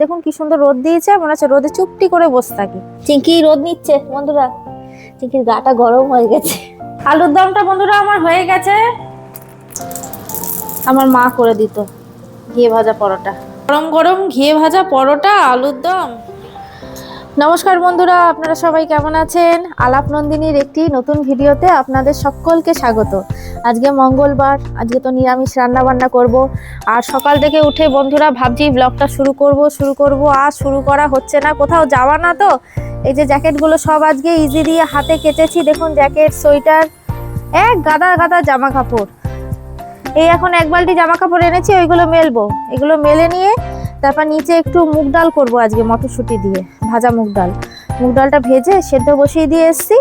দেখুন কি সুন্দর রোদ দিয়েছে, মনে হচ্ছে রোদে চুপটি করে বসে থাকি। চিঙ্কি রোদ নিচ্ছে বন্ধুরা, চিঙ্কির গাটা গরম হয়ে গেছে। আলুর দমটা বন্ধুরা আমার হয়ে গেছে, আমার মা করে দিত ঘিয়ে ভাজা পরোটা, গরম গরম ঘিয়ে ভাজা পরোটা আলুর দম। নমস্কার বন্ধুরা, আপনারা সবাই কেমন আছেন? আলাপ নন্দিনীর একটি নতুন ভিডিওতে আপনাদের সকলকে স্বাগত। আজকে মঙ্গলবার, আজকে তো নিরামিষ রান্না বান্না করব। আর সকাল থেকে উঠে বন্ধুরা ভাবছি ব্লগটা শুরু করব আর শুরু করা হচ্ছে না, কোথাও যাওয়া না তো। এই যে জ্যাকেটগুলো সব আজকে ইজি দিয়ে হাতে কেচেছি, দেখুন জ্যাকেট, সোয়েটার, এক গাদা গাদা জামা কাপড়। এই এখন এক বালতি জামা কাপড় এনেছি, ওইগুলো মেলবো। এগুলো মেলে নিয়ে তারপর নিচে একটু মুগ ডাল করবো আজকে, মটরশুঁটি দিয়ে ভাজা মুগ ডাল। মুগ ডালটা ভেজে সেদ্ধ বসিয়ে দিয়ে এসছি।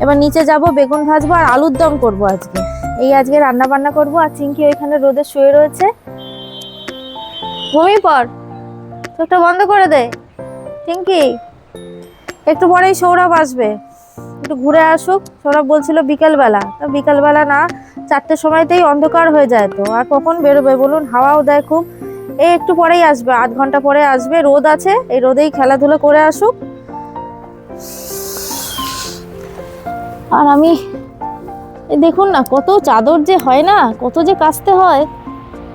এবার নিচে যাব, বেগুন ভাজবো আর আলুর দম করবো আজকে। এই আজকে রান্না বান্না করবো। আর চিঙ্কি ওইখানে রোদে শুয়ে রয়েছে, ঘুমিয়ে পড়, চোখটা বন্ধ করে দে চিঙ্কি। একটু পরেই সৌরভ আসবে, একটু ঘুরে আসুক। সৌরভ বলছিল বিকেলবেলা, বিকেলবেলা না, 4টের সময়তেই অন্ধকার হয়ে যায় তো, আর কখন বেরোবে বলুন? হাওয়াও দেয় খুব। এই একটু পরেই আসবে, আধ ঘন্টা পরে আসবে। রোদ আছে, এই রোদেই খেলাধুলো করে আসুক। আর আমি দেখুন না, কত চাদর যে হয় না, কত যে কাচতে হয়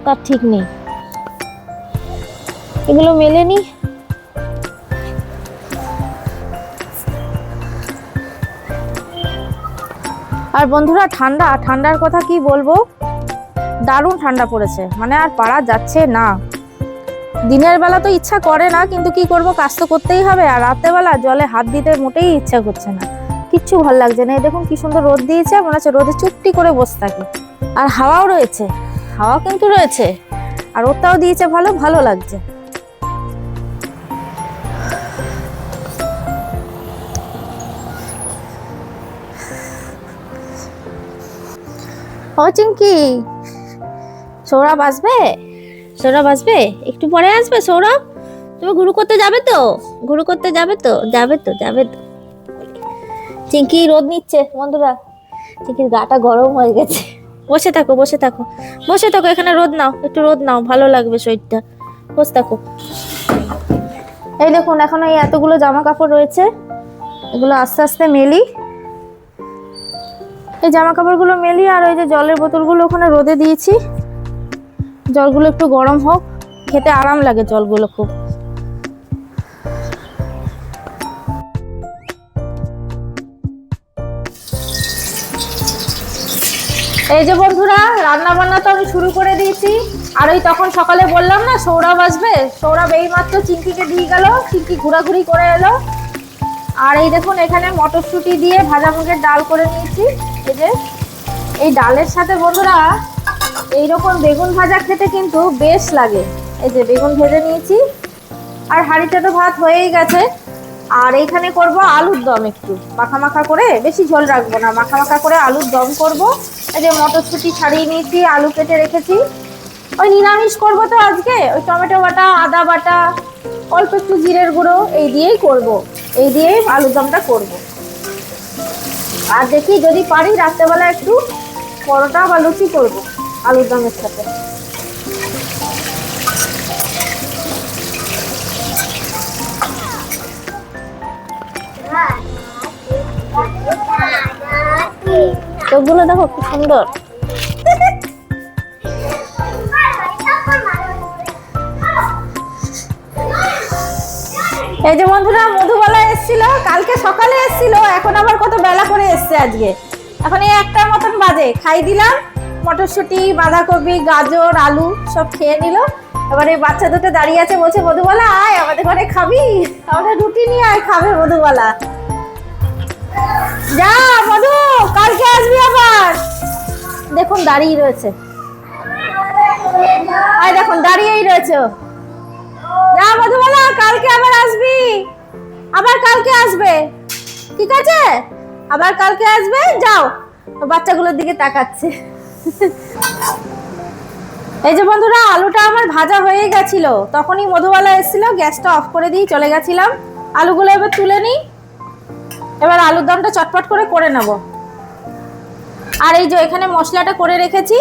তার ঠিক নেই। এগুলো মেলে নি। আর বন্ধুরা ঠান্ডার কথা কি বলবো, দারুণ ঠান্ডা পড়েছে, মানে আর পারা যাচ্ছে না। দিনের বেলা তো ইচ্ছা করে না, কিন্তু কি করব, কাজ তো করতেই হবে। আর রাতের বেলা জলে হাত দিতে মোটেই ইচ্ছা করছে না, কিচ্ছু ভালো লাগছে না। এই দেখুন কি সুন্দর রোদ দিয়েছে, মনে হচ্ছে রোদে চুপটি করে বসে থাকি। আর হাওয়াও রয়েছে, হাওয়া কিন্তু রয়েছে, আর রোদটাও দিয়েছে, ভালো ভালো লাগছে। ও চিঙ্কি, সৌরভ আসবে? সৌরভ আসবে, একটু পরে আসবে সৌরভ। তুমি ঘুরু করতে যাবে তো? ঘুরু করতে যাবে তো? যাবে তো, যাবে তো। চিঙ্কি রোদ নিচ্ছে বন্ধুরা, চিঙ্কির গাটা গরম হয়ে গেছে। বসে থাকো, বসে থাকো, বসে থাকো, এখানে রোদ নাও, একটু রোদ নাও, ভালো লাগবে শরীরটা। বসে থাকো। এই দেখুন এখন এই এতগুলো জামা কাপড় রয়েছে, এগুলো আস্তে আস্তে মেলি। এই জামা কাপড়গুলো মেলি, আর ওই যে জলের বোতলগুলো ওখানে রোদে দিয়েছি, জলগুলো একটু গরম হোক, খেতে আরাম লাগে জলগুলো খুব। এই যে বন্ধুরা, রান্না বান্না তো আমি শুরু করে দিয়েছি। আর ওই তখন সকালে বললাম না সৌরভ আসবে, সৌরভ এই মাত্র চিঙ্কিকে দিয়ে গেল, চিঙ্কি ঘোরাঘুরি করে এলো। আর এই দেখুন এখানে মটরশুঁটি দিয়ে ভাজা মুগের ডাল করে নিয়েছি। এই যে এই ডালের সাথে বন্ধুরা এইরকম বেগুন ভাজা খেতে কিন্তু বেশ লাগে। এই যে বেগুন ভেজে নিয়েছি, আর হাঁড়িতে তো ভাত হয়েই গেছে। আর এইখানে করব আলুর দম, একটু মাখা মাখা করে, বেশি ঝোল রাখবো না, মাখা মাখা করে আলুর দম করব। এই যে মটরশুঁটি ছাড়িয়ে নিয়েছি, আলু কেটে রেখেছি। ওই নিরামিষ করব তো আজকে, ওই টমেটো বাটা, আদা বাটা, অল্প একটু জিরের গুঁড়ো, এই দিয়েই করব, এই দিয়েই আলুর দমটা করব। আর দেখি যদি পারি রাত্রেবেলা একটু পরোটা বা লুচি করবো আলুর দমের সাথে। চোখগুলো দেখো কি সুন্দর। এই যে বন্ধুরা মধুবালা এসেছিল, কালকে সকালে এসেছিল, এখন আবার কত বেলা করে এসছে আজকে। এখন এই 1টার মতন বাজে, খাই দিলাম। মটরশুঁটি, বাঁধাকপি, গাজর, আলু সব খেয়ে নিল। এবার এই বাচ্চা দুটো দাঁড়িয়ে আছে, বলছে মধুবালা আয় আমাদের ঘরে খাবি, আমাদের রুটি নিয়ে আয়, খাবে মধুবালা। যা মধু, কালকে আসবি আবার। দেখুন দাঁড়িয়ে রয়েছে, আয় দেখুন দাঁড়িয়েই রয়েছে। যা মধুবালা, কালকে আবার আসবি, আবার কালকে আসবে, ঠিক আছে? আবার কালকে আসবে, যাও। বাচ্চাগুলোর দিকে তাকাচ্ছে। এই যে বন্ধুরা আলুটা আমার ভাজা হয়ে গেছিল, তখনই মধুবালা এসেছিল, গ্যাসটা অফ করে দিয়ে চলে গেছিলাম। আলুগুলো এবার তুলে নিই, এবার আলুর দমটা চটপট করে নেব। আর এই যে এখানে মশলাটা করে রেখেছি,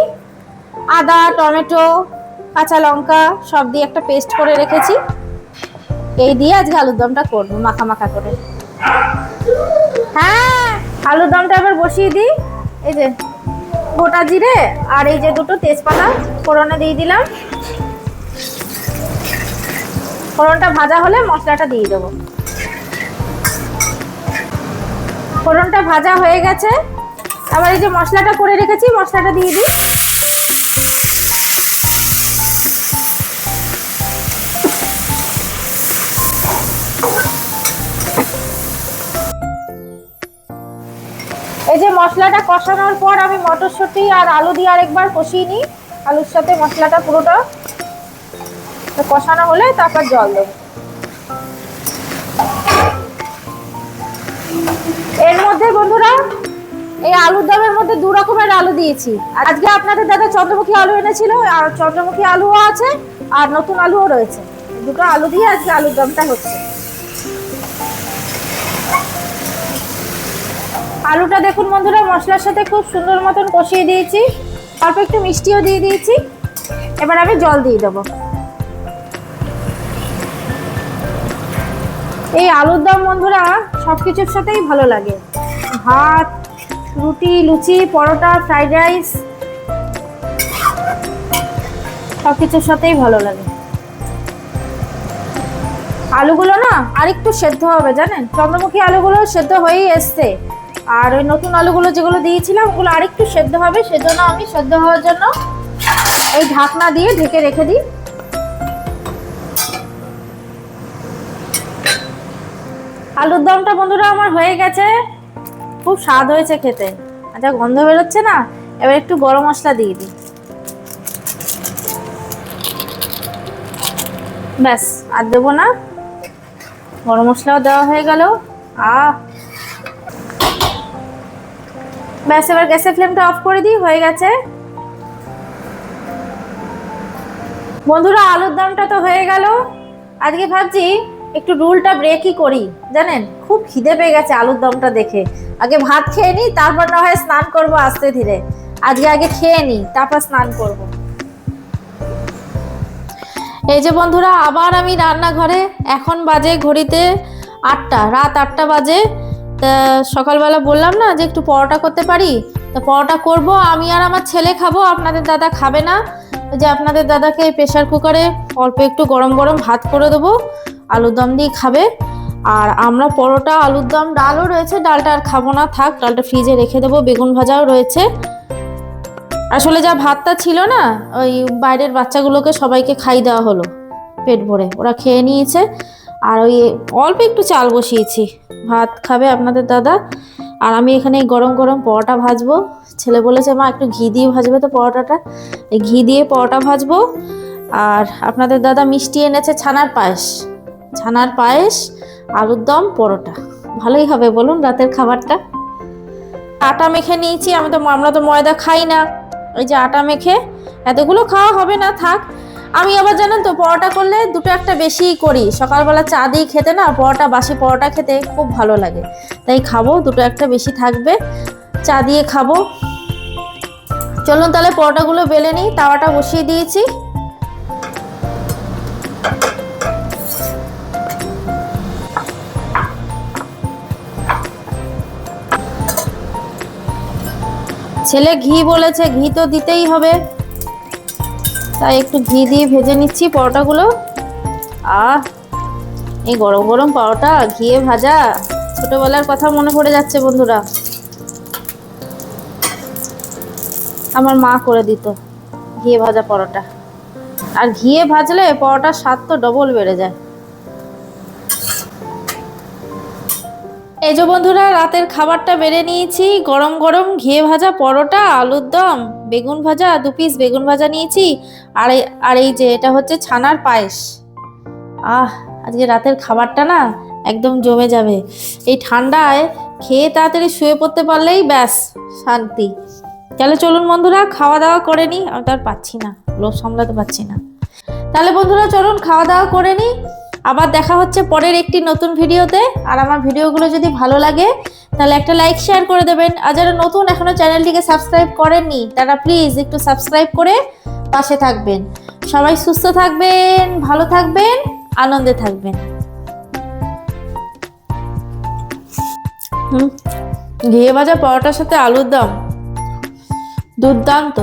আদা, টমেটো, কাঁচা লঙ্কা সব দিয়ে একটা পেস্ট করে রেখেছি। এই দিয়ে আজকে আলুর দমটা করবো মাখা মাখা করে। হ্যাঁ, আলুর দমটা এবার বসিয়ে দিই। এই যে গোটা জিরে আর এই যে দুটো তেজপাতা ফোড়নে দিয়ে দিলাম। ফোড়নটা ভাজা হলে মশলাটা দিয়ে দেবো। ফোড়নটা ভাজা হয়ে গেছে, আবার এই যে মশলাটা করে রেখেছি মশলাটা দিয়ে দিই। এই যে মশলাটা কষানোর পর আমি মটরশুঁটি আর আলু দিয়ে আরেকবার কষিয়ে নিই। আলুর সাথে মশলাটা পুরোটা কষানো হলে তারপর জল দেবো। এর মধ্যে বন্ধুরা এই আলুর দমের মধ্যে দু রকমের আলু দিয়েছি। আজকে আপনাদের দাদা চন্দ্রমুখী আলু এনেছিল, আর চন্দ্রমুখী আলুও আছে আর নতুন আলুও রয়েছে। দুটো আলু দিয়ে আজকে আলুর দমটা হচ্ছে। আলুটা দেখুন বন্ধুরা মশলার সাথে খুব সুন্দর মতন কষিয়ে দিয়েছি, অল্প একটু মিষ্টিও দিয়ে দিয়েছি। এবার আমি জল দিয়ে দেবো। এই আলুর দম বন্ধুরা সবকিছুর সাথেই ভালো লাগে, ভাত, রুটি, লুচি, পরোটা, ফ্রাইড রাইস সবকিছুর সাথেই ভালো লাগে। আলুগুলো না আরেকটু সেদ্ধ হবে জানেন, চন্দ্রমুখী আলুগুলো সেদ্ধ হয়েই এসছে, আর ওই নতুন আলুগুলো যেগুলো দিয়েছিলাম ওগুলো আরেকটু সেদ্ধ হবে। সেজন্য আমি সেদ্ধ হওয়ার জন্য এই ঢাকনা দিয়ে ঢেকে রেখে দিই। আলুর দমটা বন্ধুরা আমার হয়ে গেছে, খুব স্বাদ হয়েছে খেতে। আচ্ছা গন্ধ বেরোচ্ছে না, এবার একটু গরম মশলা দিয়ে দিই। ব্যাস আর দেবো না, গরম মশলাও দেওয়া হয়ে গেল। ব্যাস এবার গ্যাসের ফ্লেমটা অফ করে দিই, হয়ে গেছে। বন্ধুরা আলুর দমটা তো হয়ে গেল। আজকে ভাবছি একটু রুলটা ব্রেকই করি জানেন, খুব খিদে পেয়ে গেছে আলুর দমটা দেখে। আগে ভাত খেয়ে নিই, তারপর না হয় স্নান করব আস্তে ধীরে। আজকে আগে খেয়ে নিই, তারপর স্নান করব। এই যে বন্ধুরা আবার আমি রান্নাঘরে, এখন বাজে ঘড়িতে 8টা, রাত 8টা বাজে। তা সকালবেলা বললাম না যে একটু পরোটা করতে পারি, তা পরোটা করব। আমি আর আমার ছেলে খাবো, আপনাদের দাদা খাবে না। যে আপনাদের দাদাকে প্রেসার কুকারে অল্প একটু গরম গরম ভাত করে দেবো, আলুর দম দিয়ে খাবে। আর আমরা পরোটা, আলুর দম, ডালও রয়েছে, ডালটা আর খাবো না, থাক, ডালটা ফ্রিজে রেখে দেবো। বেগুন ভাজাও রয়েছে। আসলে যা ভাতটা ছিল না, ওই বাইরের বাচ্চাগুলোকে সবাইকে খাই দেওয়া হলো পেট ভরে, ওরা খেয়ে নিয়েছে। আর ওই অল্প একটু চাল বসিয়েছি, ভাত খাবে আপনাদের দাদা। আর আমি এখানে গরম গরম পরোটা ভাজবো। ছেলে বলেছে মা একটু ঘি দিয়ে ভাজবে তো পরোটাটা, এই ঘি দিয়ে পরোটা ভাজবো। আর আপনাদের দাদা মিষ্টি এনেছে ছানার পায়েস, ছানার পায়েস, আলুর দম, পরোটা। ভালোই হবে বলুন রাতের খাবারটা। আটা মেখে নিয়েছি, আমরা তো ময়দা খাই না। ওই যে আটা মেখে, এতগুলো খাওয়া হবে না, থাক। আমি আবার জানেন তো পরোটা করলে দুটো একটা বেশিই করি। সকালবেলা চা দিয়ে খেতে না, পরোটা, বাসি পরোটা খেতে খুব ভালো লাগে, তাই খাবো। দুটো একটা বেশি থাকবে, চা দিয়ে খাবো। চলুন তাহলে পরোটাগুলো বেলে নিই। তাওয়াটা বসিয়ে দিয়েছি। ছেলে ঘি বলেছে, ঘি তো দিতেই হবে, তাই একটু ঘি দিয়ে ভেজে নিচ্ছি পরোটাগুলো। এই গরম গরম পরোটা ঘিয়ে ভাজা, ছোটবেলার কথা মনে পড়ে যাচ্ছে বন্ধুরা। আমার মা করে দিত ঘিয়ে ভাজা পরোটা, আর ঘিয়ে ভাজলে পরোটার স্বাদ তো ডবল বেড়ে যায়। এই যে বন্ধুরা রাতের খাবারটা বেড়ে নিয়েছি, গরম গরম ঘিয়ে ভাজা পরোটা, আলুর দম, বেগুন ভাজা, 2 পিস বেগুন ভাজা নিয়েছি। আর এই যে এটা হচ্ছে ছানার পায়েস। আজকে রাতের খাবারটা না একদম জমে যাবে। এই ঠান্ডায় খেয়ে তাড়াতাড়ি শুয়ে পড়তে পারলেই ব্যাস শান্তি। তাহলে চলুন বন্ধুরা খাওয়া দাওয়া করে নিই, আমি তো আর পাচ্ছি না, লোভ সামলাতে পারছি না। তাহলে বন্ধুরা চলুন খাওয়া দাওয়া করে নিই। আবার দেখা হচ্ছে পরের একটি নতুন ভিডিওতে। আর আমার ভিডিওগুলো যদি ভালো লাগে তাহলে একটা লাইক শেয়ার করে দেবেন। আর যারা নতুন এখনো চ্যানেলটিকে সাবস্ক্রাইব করেননি তারা প্লিজ একটু সাবস্ক্রাইব করে পাশে থাকবেন। সবাই সুস্থ থাকবেন, ভালো থাকবেন, আনন্দে থাকবেন। ঘিয়ে ভাজা পরোটার সাথে আলুর দম দুর্দান্ত।